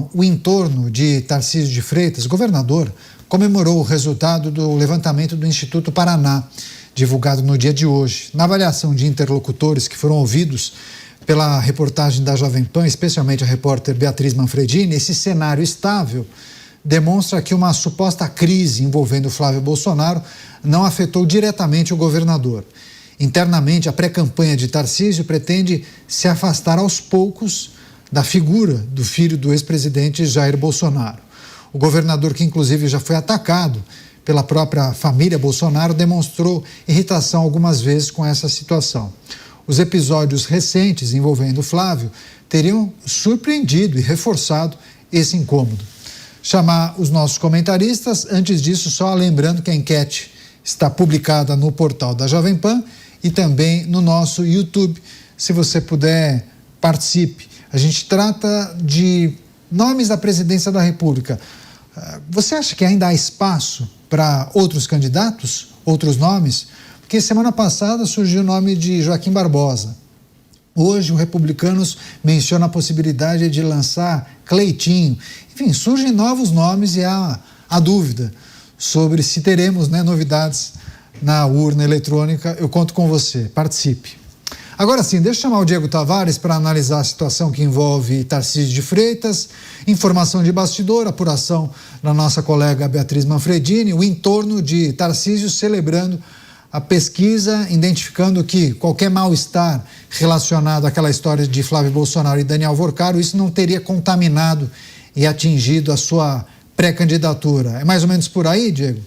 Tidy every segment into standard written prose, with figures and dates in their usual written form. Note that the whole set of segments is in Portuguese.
Bom, o entorno de Tarcísio de Freitas, governador, comemorou o resultado do levantamento do Instituto Paraná, divulgado no dia de hoje. Na avaliação de interlocutores que foram ouvidos pela reportagem da Jovem Pan, especialmente a repórter Beatriz Manfredini, esse cenário estável demonstra que uma suposta crise envolvendo Flávio Bolsonaro não afetou diretamente o governador. Internamente, a pré-campanha de Tarcísio pretende se afastar aos poucos da figura do filho do ex-presidente Jair Bolsonaro. O governador, que inclusive já foi atacado pela própria família Bolsonaro, demonstrou irritação algumas vezes com essa situação. Os episódios recentes envolvendo Flávio teriam surpreendido e reforçado esse incômodo. Chamar os nossos comentaristas, antes disso, só lembrando que a enquete está publicada no portal da Jovem Pan e também no nosso YouTube. Se você puder, participe. A gente trata de nomes da presidência da República. Você acha que ainda há espaço para outros candidatos, outros nomes? Porque semana passada surgiu o nome de Joaquim Barbosa. Hoje, o Republicanos menciona a possibilidade de lançar Cleitinho. Enfim, surgem novos nomes e há dúvida sobre se teremos novidades na urna eletrônica. Eu conto com você. Participe. Agora sim, deixa eu chamar o Diego Tavares para analisar a situação que envolve Tarcísio de Freitas, informação de bastidor, apuração da nossa colega Beatriz Manfredini, o entorno de Tarcísio celebrando a pesquisa, identificando que qualquer mal-estar relacionado àquela história de Flávio Bolsonaro e Daniel Worcaro, isso não teria contaminado e atingido a sua pré-candidatura. É mais ou menos por aí, Diego?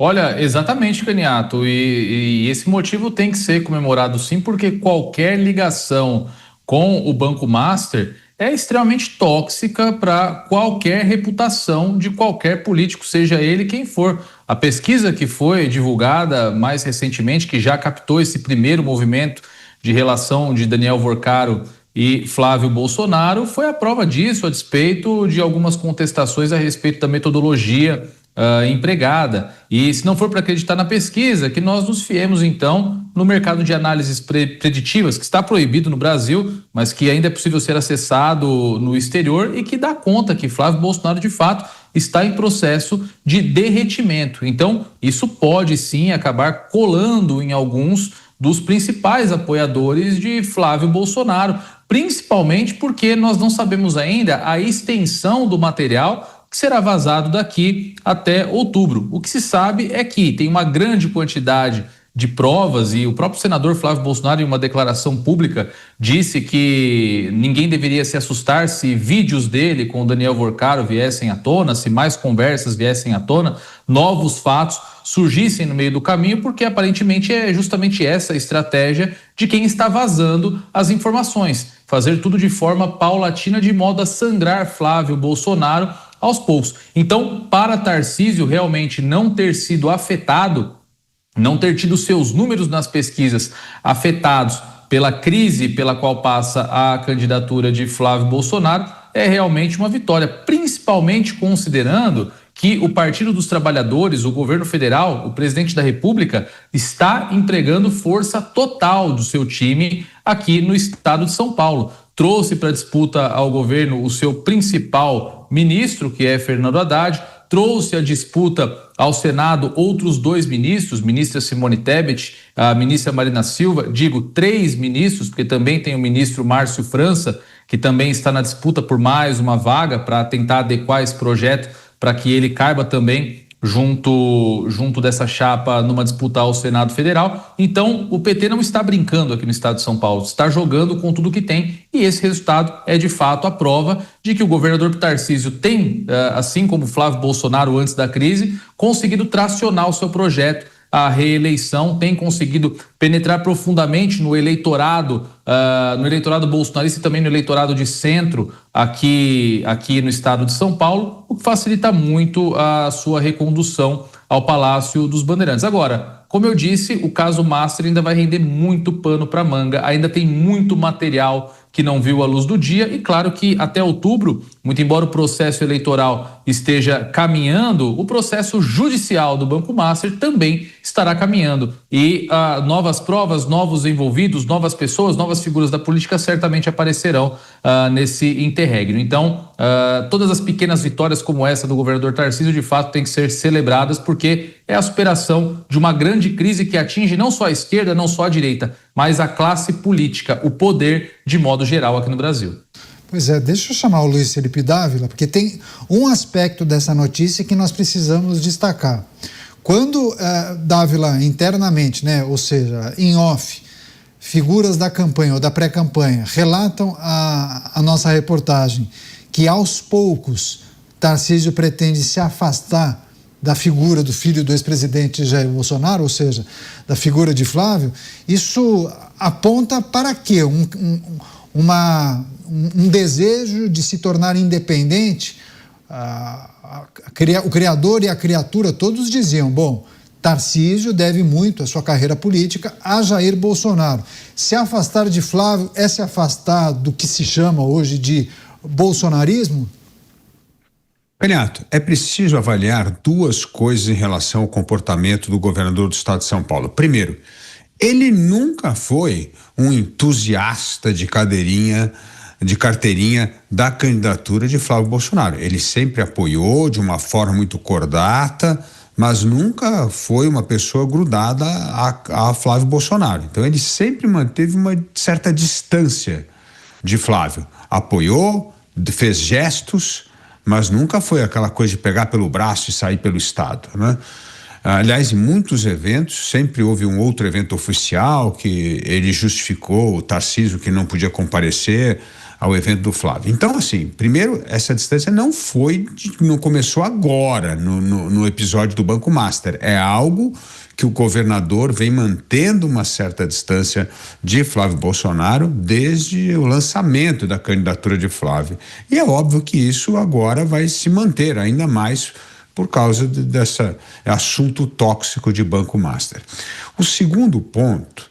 Olha, exatamente, Caniato, e esse motivo tem que ser comemorado sim, porque qualquer ligação com o Banco Master é extremamente tóxica para qualquer reputação de qualquer político, seja ele quem for. A pesquisa que foi divulgada mais recentemente, que já captou esse primeiro movimento de relação de Daniel Worcaro e Flávio Bolsonaro, foi a prova disso, a despeito de algumas contestações a respeito da metodologia empregada. E se não for para acreditar na pesquisa, que nós nos fiemos então no mercado de análises preditivas, que está proibido no Brasil, mas que ainda é possível ser acessado no exterior e que dá conta que Flávio Bolsonaro de fato está em processo de derretimento. Então isso pode sim acabar colando em alguns dos principais apoiadores de Flávio Bolsonaro, principalmente porque nós não sabemos ainda a extensão do material que será vazado daqui até outubro. O que se sabe é que tem uma grande quantidade de provas e o próprio senador Flávio Bolsonaro, em uma declaração pública, disse que ninguém deveria se assustar se vídeos dele com o Daniel Worcaro viessem à tona, se mais conversas viessem à tona, novos fatos surgissem no meio do caminho, porque aparentemente é justamente essa a estratégia de quem está vazando as informações. Fazer tudo de forma paulatina, de modo a sangrar Flávio Bolsonaro aos poucos. Então, para Tarcísio realmente não ter sido afetado, não ter tido seus números nas pesquisas afetados pela crise pela qual passa a candidatura de Flávio Bolsonaro, é realmente uma vitória, principalmente considerando que o Partido dos Trabalhadores, o governo federal, o presidente da República, está empregando força total do seu time aqui no estado de São Paulo. Trouxe para disputa ao governo o seu principal ministro, que é Fernando Haddad, trouxe a disputa ao Senado outros dois ministros, ministra Simone Tebet, a ministra Marina Silva, digo 3 ministros, porque também tem o ministro Márcio França, que também está na disputa por mais uma vaga para tentar adequar esse projeto para que ele caiba também junto dessa chapa numa disputa ao Senado Federal. Então, o PT não está brincando aqui no estado de São Paulo, está jogando com tudo que tem, e esse resultado é de fato a prova de que o governador Tarcísio tem, assim como Flávio Bolsonaro antes da crise, conseguido tracionar o seu projeto à reeleição, tem conseguido penetrar profundamente no eleitorado bolsonarista e também no eleitorado de centro aqui no estado de São Paulo, o que facilita muito a sua recondução ao Palácio dos Bandeirantes. Agora, como eu disse, o caso Master ainda vai render muito pano para manga, ainda tem muito material que não viu a luz do dia, e claro que até outubro muito embora o processo eleitoral esteja caminhando, o processo judicial do Banco Master também estará caminhando. E novas provas, novos envolvidos, novas pessoas, novas figuras da política certamente aparecerão nesse interregno. Então, todas as pequenas vitórias como essa do governador Tarcísio, de fato, têm que ser celebradas, porque é a superação de uma grande crise que atinge não só a esquerda, não só a direita, mas a classe política, o poder de modo geral aqui no Brasil. Pois é, deixa eu chamar o Luiz Felipe Dávila, porque tem um aspecto dessa notícia que nós precisamos destacar. Quando Dávila internamente, né, ou seja, em off, figuras da campanha ou da pré-campanha relatam a nossa reportagem que aos poucos Tarcísio pretende se afastar da figura do filho do ex-presidente Jair Bolsonaro, ou seja, da figura de Flávio, isso aponta para quê? Um desejo de se tornar independente. O criador e a criatura todos diziam, bom, Tarcísio deve muito a sua carreira política a Jair Bolsonaro. Se afastar de Flávio é se afastar do que se chama hoje de bolsonarismo? Caniato, é preciso avaliar duas coisas em relação ao comportamento do governador do estado de São Paulo. Primeiro, ele nunca foi um entusiasta de carteirinha da candidatura de Flávio Bolsonaro. Ele sempre apoiou de uma forma muito cordata, mas nunca foi uma pessoa grudada a Flávio Bolsonaro. Então ele sempre manteve uma certa distância de Flávio. Apoiou, fez gestos, mas nunca foi aquela coisa de pegar pelo braço e sair pelo estado, né? Aliás, em muitos eventos, sempre houve um outro evento oficial que ele justificou o Tarcísio que não podia comparecer ao evento do Flávio. Então, assim, primeiro, essa distância não começou agora no episódio do Banco Master. É algo que o governador vem mantendo uma certa distância de Flávio Bolsonaro desde o lançamento da candidatura de Flávio. E é óbvio que isso agora vai se manter ainda mais por causa desse assunto tóxico de Banco Master. O segundo ponto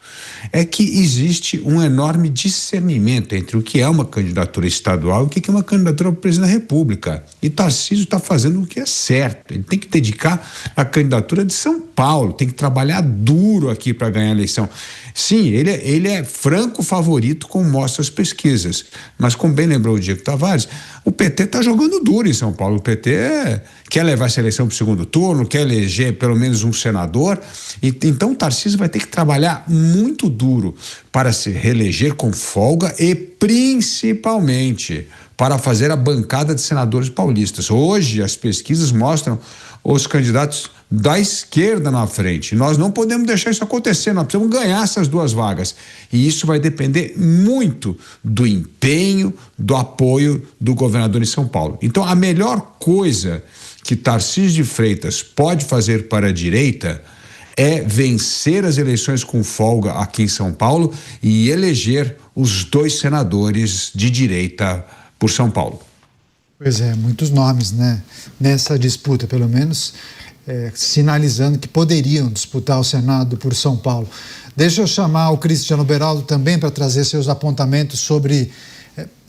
é que existe um enorme discernimento entre o que é uma candidatura estadual e o que é uma candidatura para presidente da República. E Tarcísio está fazendo o que é certo. Ele tem que dedicar a candidatura de São Paulo, tem que trabalhar duro aqui para ganhar a eleição. Sim, ele é franco favorito, como mostram as pesquisas. Mas, como bem lembrou o Diego Tavares, o PT está jogando duro em São Paulo. O PT quer levar essa eleição para o segundo turno, quer eleger pelo menos um senador. Então, o Tarcísio vai ter que trabalhar muito duro para se reeleger com folga e, principalmente, para fazer a bancada de senadores paulistas. Hoje, as pesquisas mostram os candidatos da esquerda na frente. Nós não podemos deixar isso acontecer, nós precisamos ganhar essas duas vagas. E isso vai depender muito do empenho, do apoio do governador em São Paulo. Então, a melhor coisa que Tarcísio de Freitas pode fazer para a direita é vencer as eleições com folga aqui em São Paulo e eleger os 2 senadores de direita por São Paulo. Pois é, muitos nomes, né? Nessa disputa, pelo menos, sinalizando que poderiam disputar o Senado por São Paulo. Deixa eu chamar o Cristiano Beraldo também para trazer seus apontamentos sobre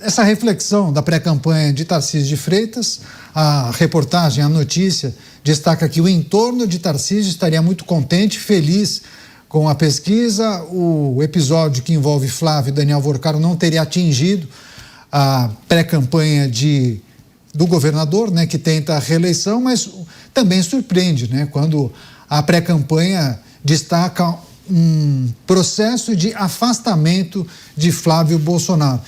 essa reflexão da pré-campanha de Tarcísio de Freitas. A reportagem, a notícia, destaca que o entorno de Tarcísio estaria muito contente, feliz com a pesquisa. O episódio que envolve Flávio e Daniel Worcaro não teria atingido a pré-campanha do governador, né, que tenta a reeleição, mas também surpreende, né, quando a pré-campanha destaca um processo de afastamento de Flávio Bolsonaro.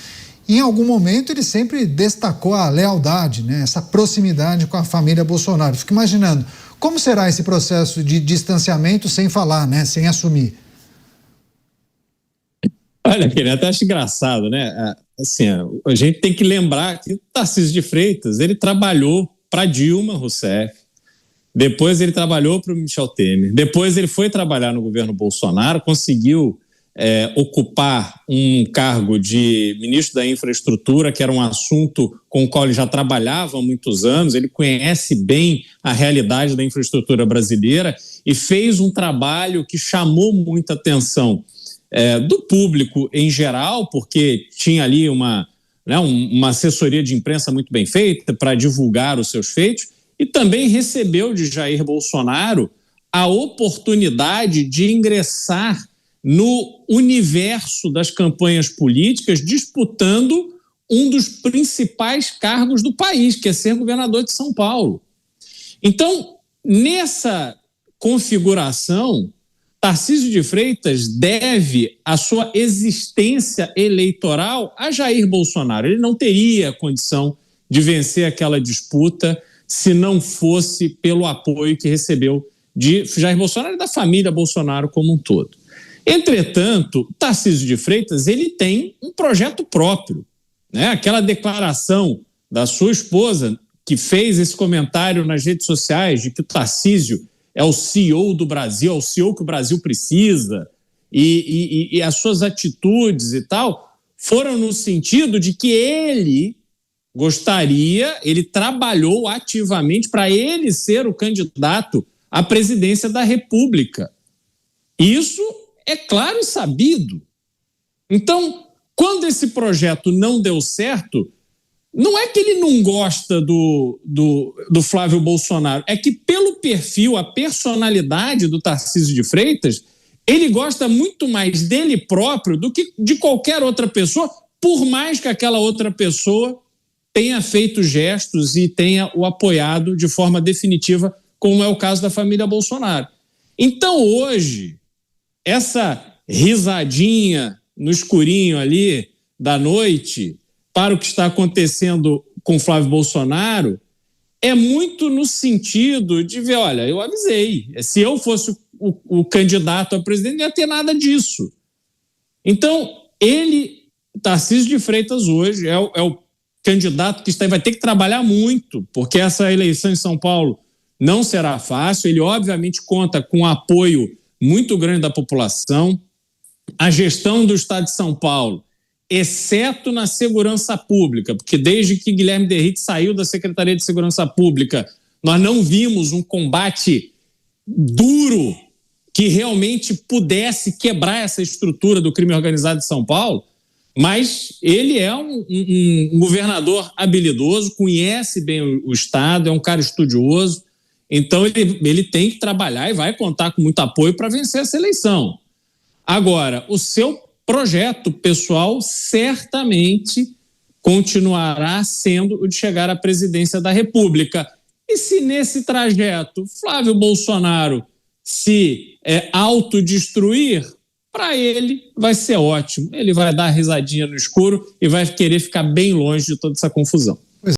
Em algum momento ele sempre destacou a lealdade, né, essa proximidade com a família Bolsonaro. Fico imaginando, como será esse processo de distanciamento sem falar, né, sem assumir? Olha, eu até acho engraçado, né? Assim, a gente tem que lembrar que o Tarcísio de Freitas, ele trabalhou para Dilma Rousseff, depois ele trabalhou para o Michel Temer, depois ele foi trabalhar no governo Bolsonaro, conseguiu ocupar um cargo de ministro da Infraestrutura, que era um assunto com o qual ele já trabalhava há muitos anos, ele conhece bem a realidade da infraestrutura brasileira e fez um trabalho que chamou muita atenção do público em geral, porque tinha ali uma né, uma assessoria de imprensa muito bem feita para divulgar os seus feitos, e também recebeu de Jair Bolsonaro a oportunidade de ingressar no universo das campanhas políticas, disputando um dos principais cargos do país, que é ser governador de São Paulo. Então, nessa configuração, Tarcísio de Freitas deve a sua existência eleitoral a Jair Bolsonaro. Ele não teria condição de vencer aquela disputa se não fosse pelo apoio que recebeu de Jair Bolsonaro e da família Bolsonaro como um todo. Entretanto, Tarcísio de Freitas ele tem um projeto próprio, né? Aquela declaração da sua esposa que fez esse comentário nas redes sociais de que o Tarcísio é o CEO do Brasil, é o CEO que o Brasil precisa, e as suas atitudes e tal foram no sentido de que ele trabalhou ativamente para ele ser o candidato à presidência da República. Isso é claro e sabido. Então, quando esse projeto não deu certo, não é que ele não gosta do Flávio Bolsonaro, é que pelo perfil, a personalidade do Tarcísio de Freitas, ele gosta muito mais dele próprio do que de qualquer outra pessoa, por mais que aquela outra pessoa tenha feito gestos e tenha o apoiado de forma definitiva, como é o caso da família Bolsonaro. Então, hoje, essa risadinha no escurinho ali da noite para o que está acontecendo com Flávio Bolsonaro é muito no sentido de ver, olha, eu avisei, se eu fosse o candidato a presidente, não ia ter nada disso. Então, Tarcísio de Freitas hoje é o candidato que vai ter que trabalhar muito, porque essa eleição em São Paulo não será fácil. Ele, obviamente, conta com um apoio muito grande da população. A gestão do Estado de São Paulo, exceto na segurança pública, porque desde que Guilherme Derrite saiu da Secretaria de Segurança Pública, nós não vimos um combate duro que realmente pudesse quebrar essa estrutura do crime organizado de São Paulo, mas ele é um governador habilidoso, conhece bem o Estado, é um cara estudioso, então ele tem que trabalhar e vai contar com muito apoio para vencer essa eleição. Agora, o seu projeto pessoal certamente continuará sendo o de chegar à presidência da República. E se nesse trajeto Flávio Bolsonaro se autodestruir, para ele vai ser ótimo. Ele vai dar risadinha no escuro e vai querer ficar bem longe de toda essa confusão.